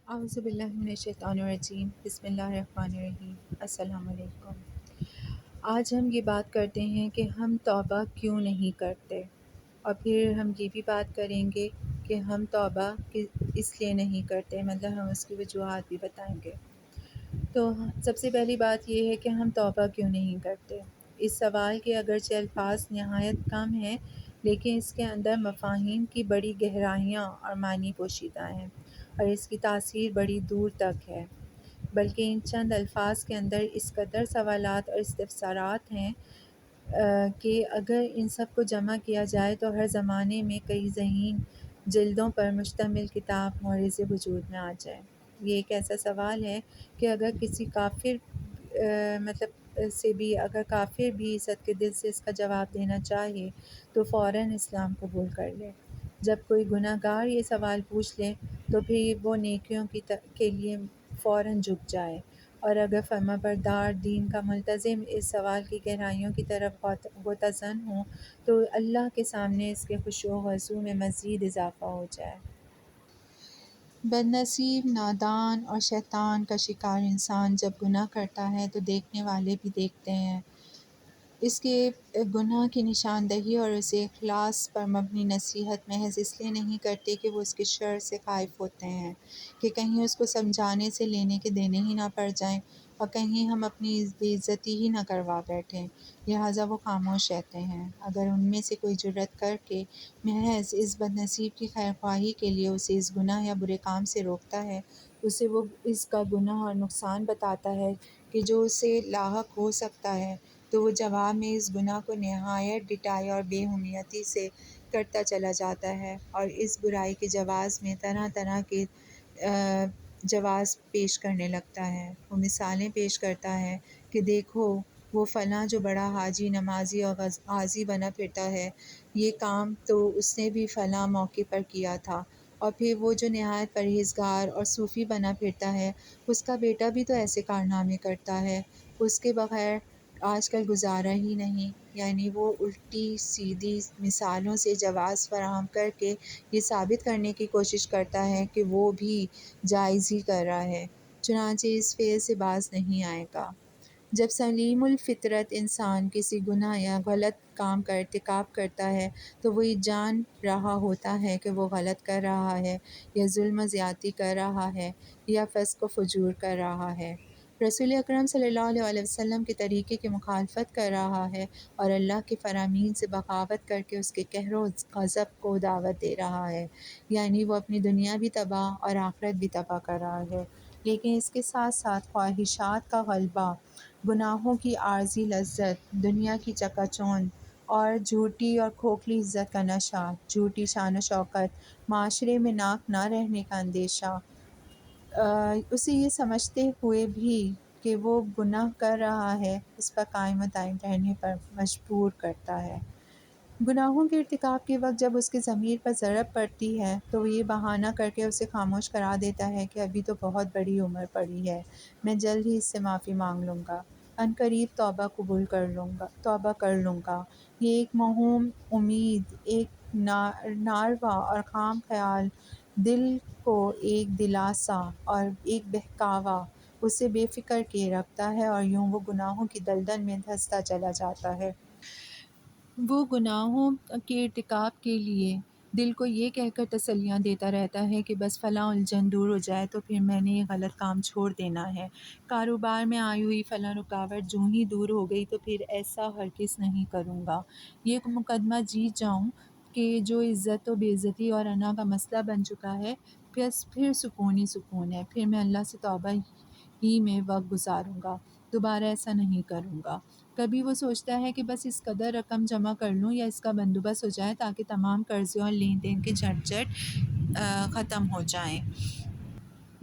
اعوذ باللہ من الشیطان الرجیم، بسم اللہ الرحمن الرحیم۔ السلام علیکم۔ آج ہم یہ بات کرتے ہیں کہ ہم توبہ کیوں نہیں کرتے، اور پھر ہم یہ بھی بات کریں گے کہ ہم توبہ اس لیے نہیں کرتے، مطلب ہم اس کی وجوہات بھی بتائیں گے۔ تو سب سے پہلی بات یہ ہے کہ ہم توبہ کیوں نہیں کرتے۔ اس سوال کے اگرچہ الفاظ نہایت کم ہیں، لیکن اس کے اندر مفاہیم کی بڑی گہرائیاں اور معنی پوشیدہ ہیں، اور اس کی تاثیر بڑی دور تک ہے۔ بلکہ ان چند الفاظ کے اندر اس قدر سوالات اور استفسارات ہیں کہ اگر ان سب کو جمع کیا جائے تو ہر زمانے میں کئی ذہین جلدوں پر مشتمل کتاب مورز وجود میں آ جائے۔ یہ ایک ایسا سوال ہے کہ اگر کسی کافر اگر کافر بھی صدقے دل سے اس کا جواب دینا چاہے تو فوراً اسلام قبول کر لے۔ جب کوئی گناہ گار یہ سوال پوچھ لے تو پھر وہ نیکیوں کے لیے فوراً جھک جائے، اور اگر فرمانبردار دین کا ملتزم اس سوال کی گہرائیوں کی طرف غوطہ زن ہوں تو اللہ کے سامنے اس کے خشوع و خضوع میں مزید اضافہ ہو جائے۔ بد نصیب، نادان اور شیطان کا شکار انسان جب گناہ کرتا ہے تو دیکھنے والے بھی دیکھتے ہیں، اس کے گناہ کی نشاندہی اور اسے اخلاص پر مبنی نصیحت محض اس لیے نہیں کرتے کہ وہ اس کے شر سے خائف ہوتے ہیں کہ کہیں اس کو سمجھانے سے لینے کے دینے ہی نہ پڑ جائیں اور کہیں ہم اپنی بے عزتی ہی نہ کروا بیٹھیں، لہٰذا وہ خاموش رہتے ہیں۔ اگر ان میں سے کوئی جرأت کر کے محض اس بد نصیب کی خیر خواہی کے لیے اسے اس گناہ یا برے کام سے روکتا ہے، اسے وہ اس کا گناہ اور نقصان بتاتا ہے کہ جو اسے لاحق ہو سکتا ہے، تو وہ جواب میں اس گناہ کو نہایت ڈٹائی اور بے حمیتی سے کرتا چلا جاتا ہے، اور اس برائی کے جواز میں طرح طرح کے جواز پیش کرنے لگتا ہے۔ وہ مثالیں پیش کرتا ہے کہ دیکھو وہ فلاں جو بڑا حاجی، نمازی اور غازی بنا پھرتا ہے، یہ کام تو اس نے بھی فلاں موقع پر کیا تھا، اور پھر وہ جو نہایت پرہیزگار اور صوفی بنا پھرتا ہے، اس کا بیٹا بھی تو ایسے کارنامے کرتا ہے، اس کے بغیر آج کل گزارا ہی نہیں۔ یعنی وہ الٹی سیدھی مثالوں سے جواز فراہم کر کے یہ ثابت کرنے کی کوشش کرتا ہے کہ وہ بھی جائز ہی کر رہا ہے، چنانچہ اس فعل سے باز نہیں آئے گا۔ جب سلیم الفطرت انسان کسی گناہ یا غلط کام کا ارتکاب کرتا ہے تو وہ یہ جان رہا ہوتا ہے کہ وہ غلط کر رہا ہے، یا ظلم و زیادتی کر رہا ہے، یا فسق و فجور کر رہا ہے، رسول اکرم صلی اللہ علیہ وسلم کے طریقے کی مخالفت کر رہا ہے، اور اللہ کے فرامین سے بغاوت کر کے اس کے قہر و غضب کو دعوت دے رہا ہے، یعنی وہ اپنی دنیا بھی تباہ اور آخرت بھی تباہ کر رہا ہے۔ لیکن اس کے ساتھ ساتھ خواہشات کا غلبہ، گناہوں کی عارضی لذت، دنیا کی چکا چوند اور جھوٹی اور کھوکھلی عزت کا نشہ، جھوٹی شان و شوکت، معاشرے میں ناک نہ رہنے کا اندیشہ، اسے یہ سمجھتے ہوئے بھی کہ وہ گناہ کر رہا ہے، اس پر قائم و دائم رہنے پر مجبور کرتا ہے۔ گناہوں کے ارتکاب کے وقت جب اس کے ضمیر پر ضرب پڑتی ہے تو وہ یہ بہانہ کر کے اسے خاموش کرا دیتا ہے کہ ابھی تو بہت بڑی عمر پڑی ہے، میں جلد ہی اس سے معافی مانگ لوں گا، عنقریب توبہ کر لوں گا۔ یہ ایک موہوم امید، ایک ناروا اور خام خیال دل کو ایک دلاسا اور ایک بہکاوا اسے بے فکر کیے رکھتا ہے، اور یوں وہ گناہوں کی دلدل میں دھنستا چلا جاتا ہے۔ وہ گناہوں کے ارتکاب کے لیے دل کو یہ کہہ کر تسلیاں دیتا رہتا ہے کہ بس فلاں الجھن دور ہو جائے تو پھر میں نے یہ غلط کام چھوڑ دینا ہے، کاروبار میں آئی ہوئی فلاں رکاوٹ جو ہی دور ہو گئی تو پھر ایسا ہرگز نہیں کروں گا، یہ مقدمہ جیت جاؤں کہ جو عزت و بے عزتی اور انا کا مسئلہ بن چکا ہے، پھر سکون ہی سکون ہے، پھر میں اللہ سے توبہ ہی میں وقت گزاروں گا، دوبارہ ایسا نہیں کروں گا۔ کبھی وہ سوچتا ہے کہ بس اس قدر رقم جمع کر لوں یا اس کا بندوبست ہو جائے تاکہ تمام قرضے اور لین دین کے جھنجٹ ختم ہو جائیں،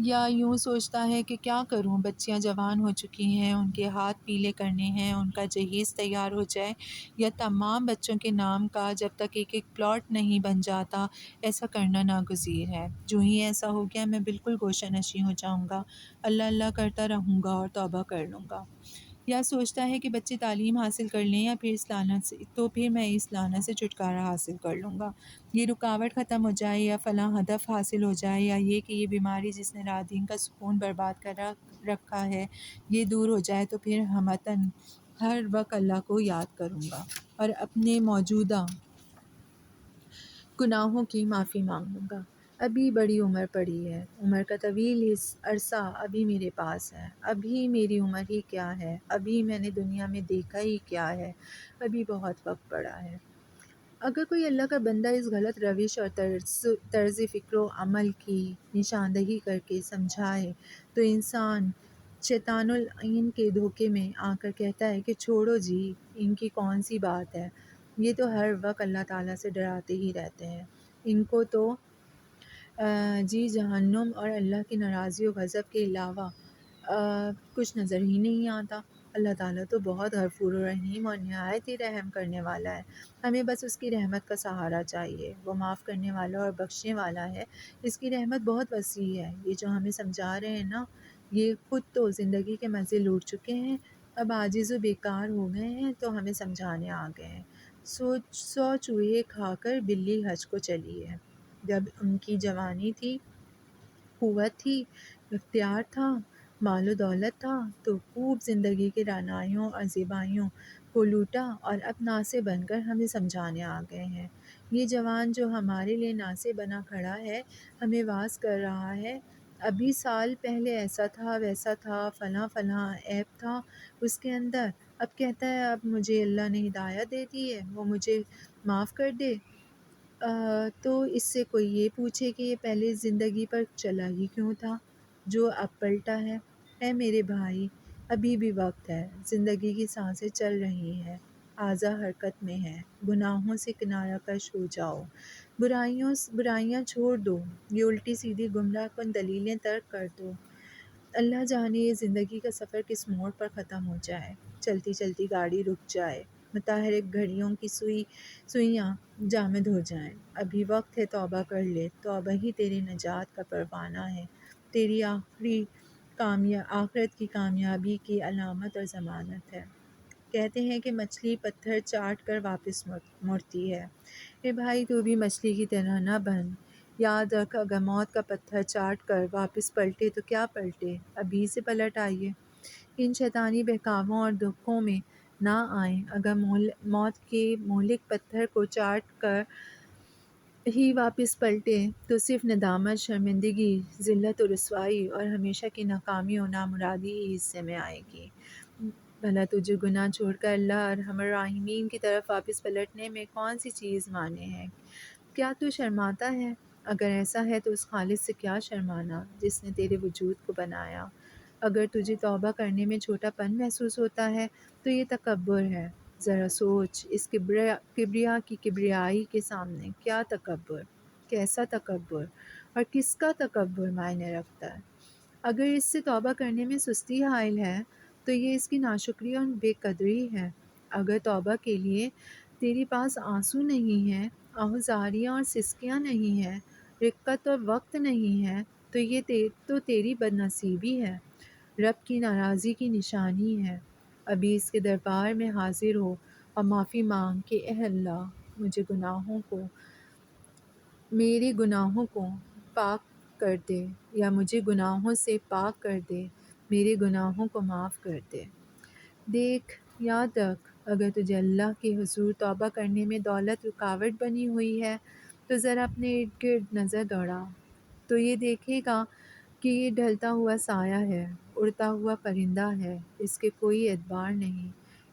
یا یوں سوچتا ہے کہ کیا کروں، بچیاں جوان ہو چکی ہیں، ان کے ہاتھ پیلے کرنے ہیں، ان کا جہیز تیار ہو جائے، یا تمام بچوں کے نام کا جب تک ایک ایک پلاٹ نہیں بن جاتا ایسا کرنا ناگزیر ہے، جو ہی ایسا ہو گیا میں بالکل گوشہ نشیں ہو جاؤں گا، اللہ اللہ کرتا رہوں گا اور توبہ کر لوں گا۔ یا سوچتا ہے کہ بچے تعلیم حاصل کر لیں یا پھر اس لعنت سے، تو پھر میں اس لعنت سے چھٹکارا حاصل کر لوں گا، یہ رکاوٹ ختم ہو جائے یا فلاں ہدف حاصل ہو جائے، یا یہ کہ یہ بیماری جس نے رات دن کا سکون برباد کر رکھا ہے یہ دور ہو جائے، تو پھر ہمتاً ہر وقت اللہ کو یاد کروں گا اور اپنے موجودہ گناہوں کی معافی مانگوں گا۔ ابھی بڑی عمر پڑی ہے، عمر کا طویل عرصہ ابھی میرے پاس ہے، ابھی میری عمر ہی کیا ہے، ابھی میں نے دنیا میں دیکھا ہی کیا ہے، ابھی بہت وقت پڑا ہے۔ اگر کوئی اللہ کا بندہ اس غلط روش اور طرز فکر و عمل کی نشاندہی کر کے سمجھائے تو انسان شیطان العین کے دھوکے میں آ کر کہتا ہے کہ چھوڑو جی، ان کی کون سی بات ہے، یہ تو ہر وقت اللہ تعالیٰ سے ڈراتے ہی رہتے ہیں، ان کو تو جی جہنم اور اللہ کی ناراضی و غضب کے علاوہ کچھ نظر ہی نہیں آتا۔ اللہ تعالیٰ تو بہت غفور و رحیم اور نہایت ہی رحم کرنے والا ہے، ہمیں بس اس کی رحمت کا سہارا چاہیے، وہ معاف کرنے والا اور بخشنے والا ہے، اس کی رحمت بہت وسیع ہے۔ یہ جو ہمیں سمجھا رہے ہیں نا، یہ خود تو زندگی کے مزے لوٹ چکے ہیں، اب عاجز و بیکار ہو گئے ہیں تو ہمیں سمجھانے آ گئے ہیں۔ 100 چوہے کھا کر بلی حج کو چلی ہے، جب ان کی جوانی تھی، قوت تھی، اختیار تھا، مال و دولت تھا تو خوب زندگی کے رعنائیوں اور زیبائیوں کو لوٹا، اور اب ناصح بن کر ہمیں سمجھانے آ گئے ہیں۔ یہ جوان جو ہمارے لیے ناصح بنا کھڑا ہے، ہمیں واعظ کر رہا ہے، ابھی سال پہلے ایسا تھا، ویسا تھا، فلاں فلاں عیب تھا اس کے اندر، اب کہتا ہے اب مجھے اللہ نے ہدایت دے دی ہے، وہ مجھے معاف کر دے۔ تو اس سے کوئی یہ پوچھے کہ یہ پہلے زندگی پر چلا ہی کیوں تھا جو اب پلٹا ہے؟ اے میرے بھائی، ابھی بھی وقت ہے، زندگی کی سانسیں چل رہی ہیں، اعضا حرکت میں ہے، گناہوں سے کنارہ کش ہو جاؤ، برائیاں چھوڑ دو، یہ الٹی سیدھی گمراہ کن دلیلیں ترک کر دو۔ اللہ جانے یہ زندگی کا سفر کس موڑ پر ختم ہو جائے، چلتی چلتی گاڑی رک جائے، متحرک گھڑیوں کی سوئیاں جامد ہو جائیں۔ ابھی وقت ہے، توبہ کر لے، توبہ ہی تیری نجات کا پروانہ ہے، تیری آخرت کی کامیابی کی علامت اور ضمانت ہے۔ کہتے ہیں کہ مچھلی پتھر چاٹ کر واپس مڑتی ہے، اے بھائی تو بھی مچھلی کی طرح نہ بن، یاد رکھ اگر موت کا پتھر چاٹ کر واپس پلٹے تو کیا پلٹے، ابھی سے پلٹ آئیے، ان شیطانی بہکاووں اور دھوکوں میں نہ آئیں، اگر موت کے مہلک پتھر کو چاٹ کر ہی واپس پلٹے تو صرف ندامت، شرمندگی، ذلت و رسوائی اور ہمیشہ کی ناکامی و نامرادی ہی حصے میں آئے گی۔ بھلا تجھے گناہ چھوڑ کر اللہ ارحم الراحمین کی طرف واپس پلٹنے میں کون سی چیز مانے ہے؟ کیا تو شرماتا ہے؟ اگر ایسا ہے تو اس خالق سے کیا شرمانا جس نے تیرے وجود کو بنایا۔ اگر تجھے توبہ کرنے میں چھوٹا پن محسوس ہوتا ہے تو یہ تکبر ہے، ذرا سوچ اس کبریا کی کبریائی کے سامنے کیا تکبر، کیسا تکبر اور کس کا تکبر معنی رکھتا ہے۔ اگر اس سے توبہ کرنے میں سستی حائل ہے تو یہ اس کی ناشکری اور بے قدری ہے۔ اگر توبہ کے لیے تیری پاس آنسو نہیں ہے، آہوزاریاں اور سسکیاں نہیں ہیں، رقت اور وقت نہیں ہے تو یہ تو تیری بد نصیبی ہے، رب کی ناراضی کی نشانی ہے۔ ابھی اس کے دربار میں حاضر ہو اور معافی مانگ کہ اے اللہ میرے گناہوں کو پاک کر دے، یا مجھے گناہوں سے پاک کر دے، میرے گناہوں کو معاف کر دے۔ دیکھ، یاد رکھ، اگر تجھے اللہ کے حضور توبہ کرنے میں دولت رکاوٹ بنی ہوئی ہے تو ذرا اپنے ارد گرد نظر دوڑا تو یہ دیکھے گا کہ یہ ڈھلتا ہوا سایہ ہے، اڑتا ہوا پرندہ ہے، اس کے کوئی اعتبار نہیں،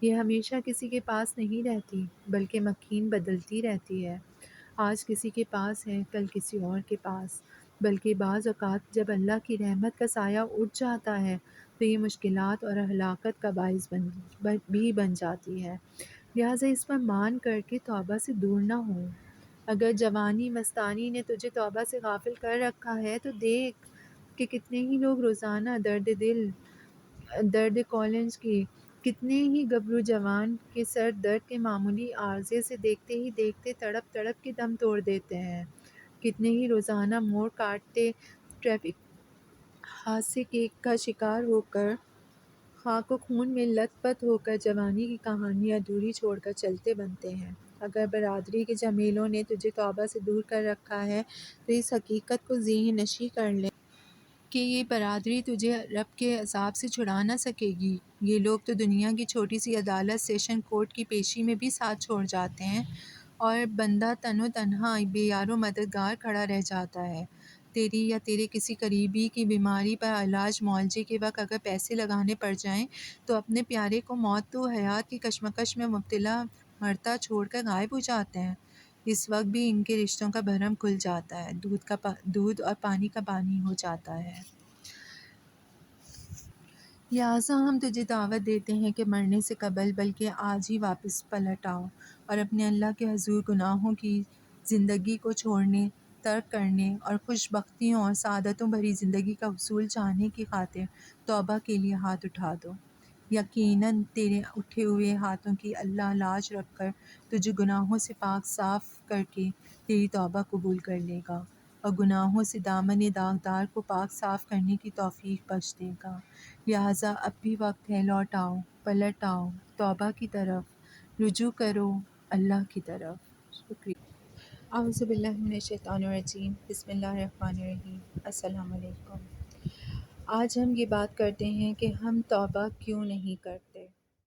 یہ ہمیشہ کسی کے پاس نہیں رہتی بلکہ مکین بدلتی رہتی ہے، آج کسی کے پاس ہے، کل کسی اور کے پاس، بلکہ بعض اوقات جب اللہ کی رحمت کا سایہ اٹھ جاتا ہے تو یہ مشکلات اور ہلاکت کا باعث بھی بن جاتی ہے، لہٰذا اس پر مان کر کے توبہ سے دور نہ ہو۔ اگر جوانی مستانی نے تجھے توبہ سے غافل کر رکھا ہے تو دیکھ کہ کتنے ہی لوگ روزانہ درد دل، درد کالنج کی، کتنے ہی گبرو جوان کے سر درد کے معمولی عارضے سے دیکھتے ہی دیکھتے تڑپ تڑپ کے دم توڑ دیتے ہیں، کتنے ہی روزانہ موڑ کاٹتے ٹریفک حادثے کا شکار ہو کر خاک و خون میں لت پت ہو کر جوانی کی کہانی ادھوری چھوڑ کر چلتے بنتے ہیں۔ اگر برادری کے جمیلوں نے تجھے توبہ سے دور کر رکھا ہے تو اس حقیقت کو ذہن نشین کر لے کہ یہ برادری تجھے رب کے عذاب سے چھڑا نہ سکے گی۔ یہ لوگ تو دنیا کی چھوٹی سی عدالت سیشن کورٹ کی پیشی میں بھی ساتھ چھوڑ جاتے ہیں اور بندہ تن و تنہا بے یار و مددگار کھڑا رہ جاتا ہے۔ تیری یا تیرے کسی قریبی کی بیماری پر علاج معالجے کے وقت اگر پیسے لگانے پڑ جائیں تو اپنے پیارے کو موت و حیات کی کشمکش میں مبتلا مرتا چھوڑ کر غائب ہو جاتے ہیں۔ اس وقت بھی ان کے رشتوں کا بھرم کھل جاتا ہے، دودھ اور پانی کا پانی ہو جاتا ہے۔ لہٰذا ہم تجھے دعوت دیتے ہیں کہ مرنے سے قبل بلکہ آج ہی واپس پلٹ آؤ اور اپنے اللہ کے حضور گناہوں کی زندگی کو چھوڑنے، ترک کرنے اور خوش بختیوں اور سعادتوں بھری زندگی کا حصول چاہنے کی خاطر توبہ کے لیے ہاتھ اٹھا دو۔ یقیناً تیرے اٹھے ہوئے ہاتھوں کی اللہ لاج رکھ کر تجھے گناہوں سے پاک صاف کر کے تیری توبہ قبول کر لے گا اور گناہوں سے دامن داغدار کو پاک صاف کرنے کی توفیق بخش دے گا۔ لہٰذا اب بھی وقت ہے، لوٹ آؤ، پلٹ آؤ، توبہ کی طرف رجوع کرو، اللہ کی طرف۔ شکریہ۔ اعوذ باللہ من الشیطان الرجیم، بسم اللہ الرحمن الرحیم۔ السلام علیکم۔ آج ہم یہ بات کرتے ہیں کہ ہم توبہ کیوں نہیں کرتے۔